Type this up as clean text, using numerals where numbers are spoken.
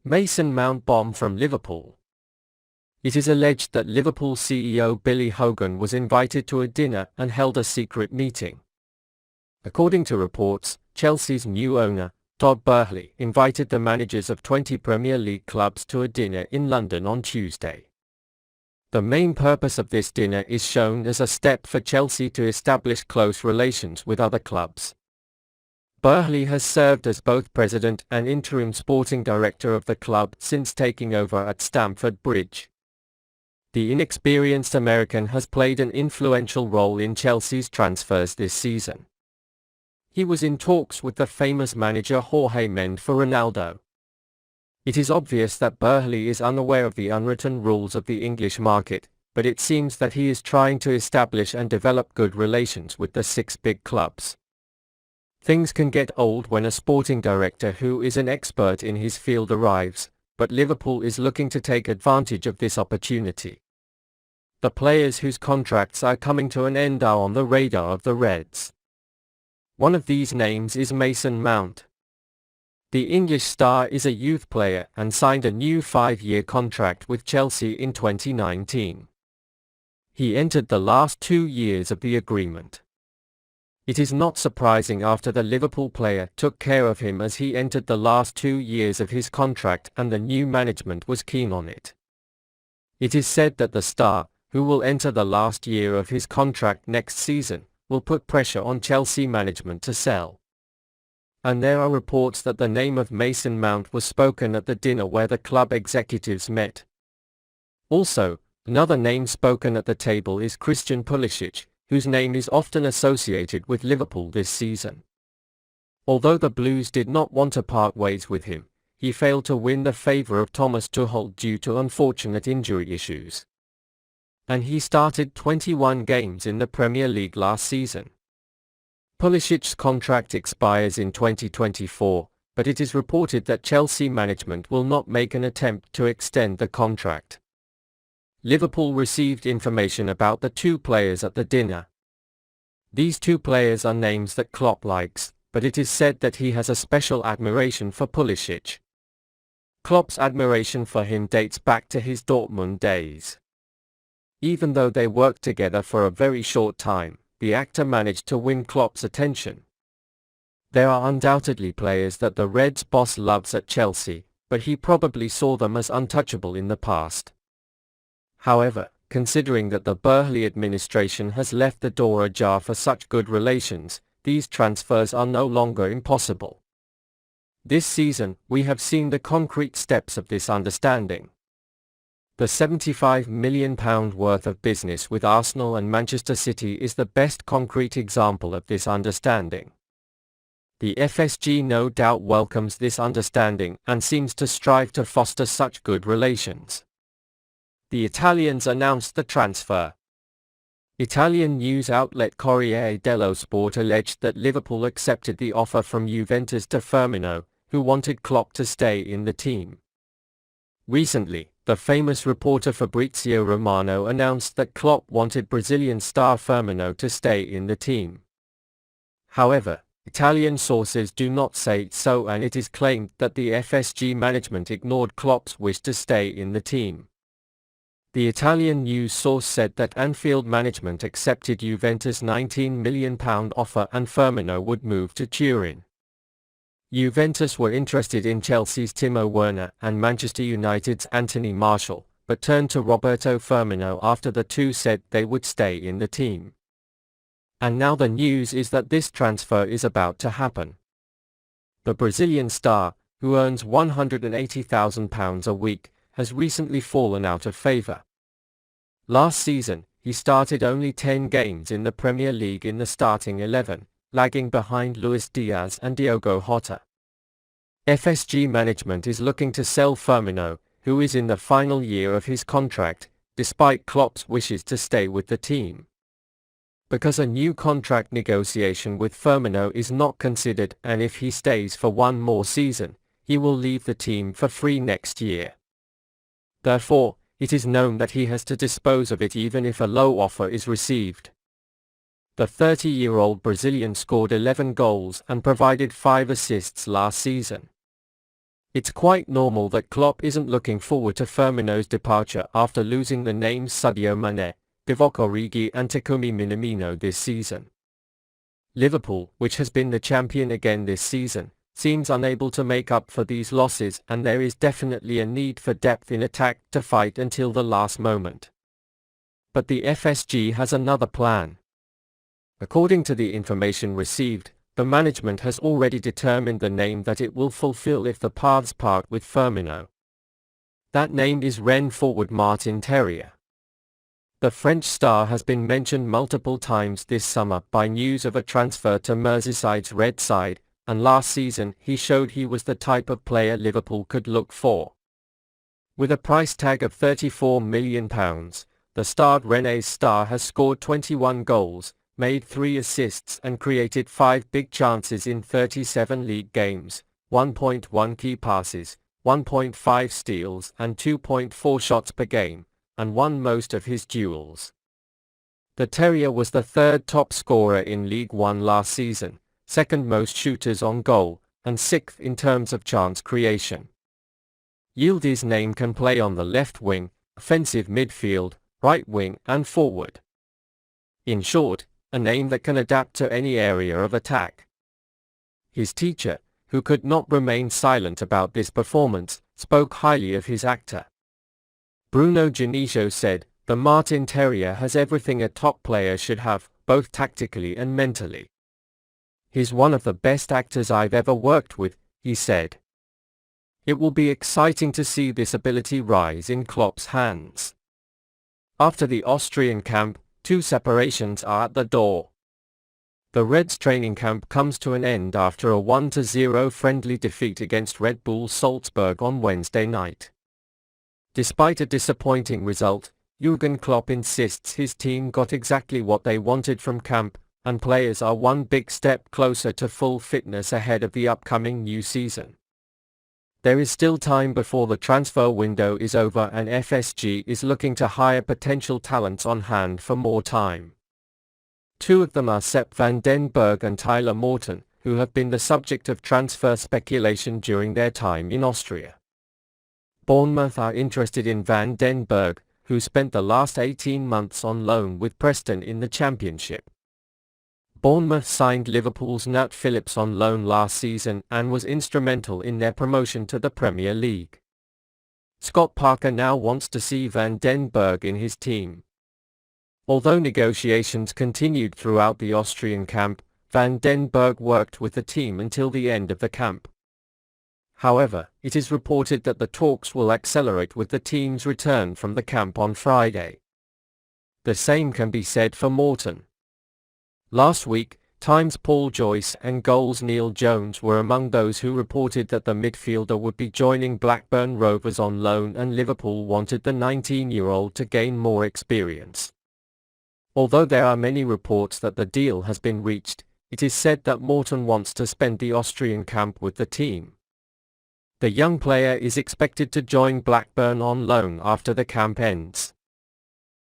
Mason Mount bomb from Liverpool. It is alleged that Liverpool CEO Billy Hogan was invited to a dinner and held a secret meeting. According to reports, Chelsea's new owner, Todd Boehly, invited the managers of 20 Premier League clubs to a dinner in London on Tuesday. The main purpose of this dinner is shown as a step for Chelsea to establish close relations with other clubs. Boehly has served as both president and interim sporting director of the club since taking over at Stamford Bridge. The inexperienced American has played an influential role in Chelsea's transfers this season. He was in talks with the famous manager Jorge Mendes for Ronaldo. It is obvious that Boehly is unaware of the unwritten rules of the English market, but it seems that he is trying to establish and develop good relations with the 6 big clubs. Things can get old when a sporting director who is an expert in his field arrives, but Liverpool is looking to take advantage of this opportunity. The players whose contracts are coming to an end are on the radar of the Reds. One of these names is Mason Mount. The English star is a youth player and signed a new 5-year contract with Chelsea in 2019. He entered the last 2 years of the agreement. It is not surprising after the Liverpool player took care of him as he entered the last 2 years of his contract and the new management was keen on it. It is said that the star, who will enter the last year of his contract next season, will put pressure on Chelsea management to sell. And there are reports that the name of Mason Mount was spoken at the dinner where the club executives met. Also, another name spoken at the table is Christian Pulisic, whose name is often associated with Liverpool this season. Although the Blues did not want to part ways with him, he failed to win the favour of Thomas Tuchel due to unfortunate injury issues. And he started 21 games in the Premier League last season. Pulisic's contract expires in 2024, but it is reported that Chelsea management will not make an attempt to extend the contract. Liverpool received information about the 2 players at the dinner. These 2 players are names that Klopp likes, but it is said that he has a special admiration for Pulisic. Klopp's admiration for him dates back to his Dortmund days. Even though they worked together for a very short time, the actor managed to win Klopp's attention. There are undoubtedly players that the Reds boss loves at Chelsea, but he probably saw them as untouchable in the past. However, considering that the Boehly administration has left the door ajar for such good relations, these transfers are no longer impossible. This season, we have seen the concrete steps of this understanding. The £75 million worth of business with Arsenal and Manchester City is the best concrete example of this understanding. The FSG no doubt welcomes this understanding and seems to strive to foster such good relations. The Italians announced the transfer. Italian news outlet Corriere dello Sport alleged that Liverpool accepted the offer from Juventus to Firmino, who wanted Klopp to stay in the team. Recently, the famous reporter Fabrizio Romano announced that Klopp wanted Brazilian star Firmino to stay in the team. However, Italian sources do not say so, and it is claimed that the FSG management ignored Klopp's wish to stay in the team. The Italian news source said that Anfield management accepted Juventus' £19 million offer and Firmino would move to Turin. Juventus were interested in Chelsea's Timo Werner and Manchester United's Anthony Martial, but turned to Roberto Firmino after the two said they would stay in the team. And now the news is that this transfer is about to happen. The Brazilian star, who earns £180,000 a week, has recently fallen out of favour. Last season, he started only 10 games in the Premier League in the starting 11, lagging behind Luis Diaz and Diogo Jota. FSG management is looking to sell Firmino, who is in the final year of his contract, despite Klopp's wishes to stay with the team. Because a new contract negotiation with Firmino is not considered, and if he stays for one more season, he will leave the team for free next year. Therefore, it is known that he has to dispose of it even if a low offer is received. The 30-year-old Brazilian scored 11 goals and provided 5 assists last season. It's quite normal that Klopp isn't looking forward to Firmino's departure after losing the names Sadio Mane, Divock Origi and Takumi Minamino this season. Liverpool, which has been the champion again this season, seems unable to make up for these losses, and there is definitely a need for depth in attack to fight until the last moment. But the FSG has another plan. According to the information received, the management has already determined the name that it will fulfill if the paths part with Firmino. That name is Rennes forward Martin Terrier. The French star has been mentioned multiple times this summer by news of a transfer to Merseyside's Red Side, and last season he showed he was the type of player Liverpool could look for. With a price tag of £34 million, the starred Rennes star has scored 21 goals, made 3 assists and created 5 big chances in 37 league games, 1.1 key passes, 1.5 steals and 2.4 shots per game, and won most of his duels. The Terrier was the third top scorer in League One last season, second most shooters on goal, and sixth in terms of chance creation. Yildiz name can play on the left wing, offensive midfield, right wing and forward. In short, a name that can adapt to any area of attack. His teacher, who could not remain silent about this performance, spoke highly of his actor. Bruno Genesio said, "The Martin Terrier has everything a top player should have, both tactically and mentally. He's one of the best actors I've ever worked with," he said. It will be exciting to see this ability rise in Klopp's hands. After the Austrian camp, 2 separations are at the door. The Reds training camp comes to an end after a 1-0 friendly defeat against Red Bull Salzburg on Wednesday night. Despite a disappointing result, Jürgen Klopp insists his team got exactly what they wanted from camp, and players are one big step closer to full fitness ahead of the upcoming new season. There is still time before the transfer window is over, and FSG is looking to hire potential talents on hand for more time. 2 of them are Sepp van den Berg and Tyler Morton, who have been the subject of transfer speculation during their time in Austria. Bournemouth are interested in Van den Berg, who spent the last 18 months on loan with Preston in the Championship. Bournemouth signed Liverpool's Nat Phillips on loan last season and was instrumental in their promotion to the Premier League. Scott Parker now wants to see Van den Berg in his team. Although negotiations continued throughout the Austrian camp, Van den Berg worked with the team until the end of the camp. However, it is reported that the talks will accelerate with the team's return from the camp on Friday. The same can be said for Morton. Last week, Times Paul Joyce and Goals Neil Jones were among those who reported that the midfielder would be joining Blackburn Rovers on loan, and Liverpool wanted the 19-year-old to gain more experience. Although there are many reports that the deal has been reached, it is said that Morton wants to spend the Austrian camp with the team. The young player is expected to join Blackburn on loan after the camp ends.